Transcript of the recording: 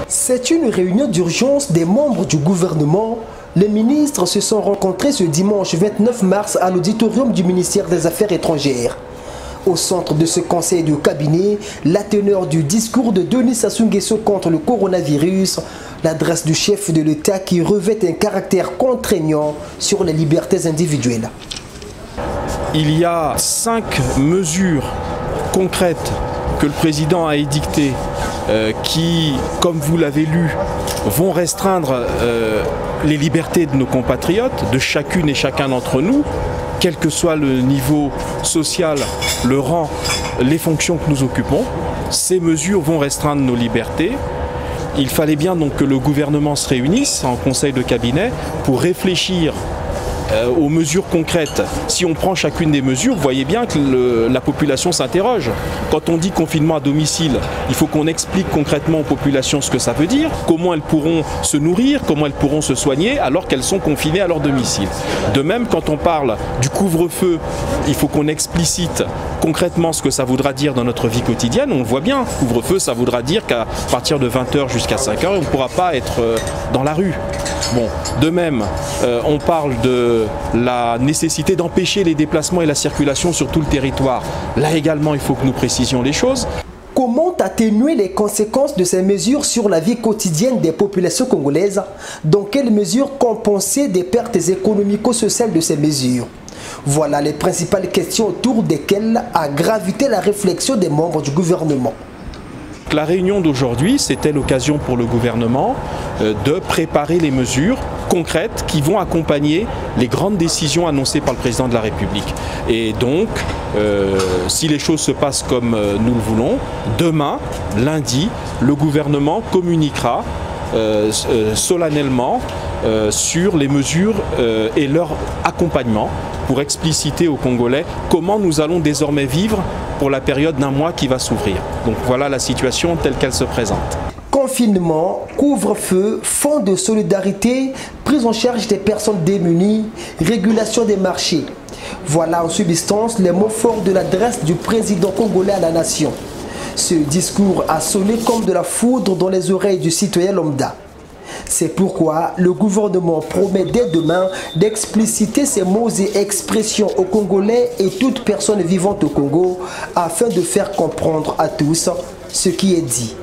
C'est une réunion d'urgence des membres du gouvernement. Les ministres se sont rencontrés ce dimanche 29 mars à l'auditorium du ministère des Affaires étrangères. Au centre de ce conseil de cabinet, la teneur du discours de Denis Sassou Nguesso contre le coronavirus, l'adresse du chef de l'État qui revêt un caractère contraignant sur les libertés individuelles. Il y a 5 mesures concrètes que le président a édictées qui, comme vous l'avez lu, vont restreindre les libertés de nos compatriotes, de chacune et chacun d'entre nous, quel que soit le niveau social, le rang, les fonctions que nous occupons. Ces mesures vont restreindre nos libertés. Il fallait bien donc que le gouvernement se réunisse en conseil de cabinet pour réfléchir aux mesures concrètes. Si on prend chacune des mesures, vous voyez bien que la population s'interroge. Quand on dit confinement à domicile, il faut qu'on explique concrètement aux populations ce que ça veut dire, comment elles pourront se nourrir, comment elles pourront se soigner alors qu'elles sont confinées à leur domicile. De même, quand on parle du couvre-feu, il faut qu'on explicite concrètement ce que ça voudra dire dans notre vie quotidienne. On le voit bien, couvre-feu, ça voudra dire qu'à partir de 20 h jusqu'à 5 h, on ne pourra pas être dans la rue. Bon, de même, on parle de la nécessité d'empêcher les déplacements et la circulation sur tout le territoire. Là également, il faut que nous précisions les choses. Comment atténuer les conséquences de ces mesures sur la vie quotidienne des populations congolaises? Dans quelles mesures compenser des pertes économico-sociales de ces mesures? Voilà les principales questions autour desquelles a gravité la réflexion des membres du gouvernement. La réunion d'aujourd'hui, c'était l'occasion pour le gouvernement de préparer les mesures concrètes qui vont accompagner les grandes décisions annoncées par le président de la République. Et donc, si les choses se passent comme nous le voulons, demain, lundi, le gouvernement communiquera solennellement sur les mesures et leur accompagnement pour expliciter aux Congolais comment nous allons désormais vivre pour la période d'un mois qui va s'ouvrir. Donc voilà la situation telle qu'elle se présente. Confinement, couvre-feu, fonds de solidarité, prise en charge des personnes démunies, régulation des marchés. Voilà en substance les mots forts de l'adresse du président congolais à la nation. Ce discours a sonné comme de la foudre dans les oreilles du citoyen lambda. C'est pourquoi le gouvernement promet dès demain d'expliciter ces mots et expressions aux Congolais et toute personne vivante au Congo afin de faire comprendre à tous ce qui est dit.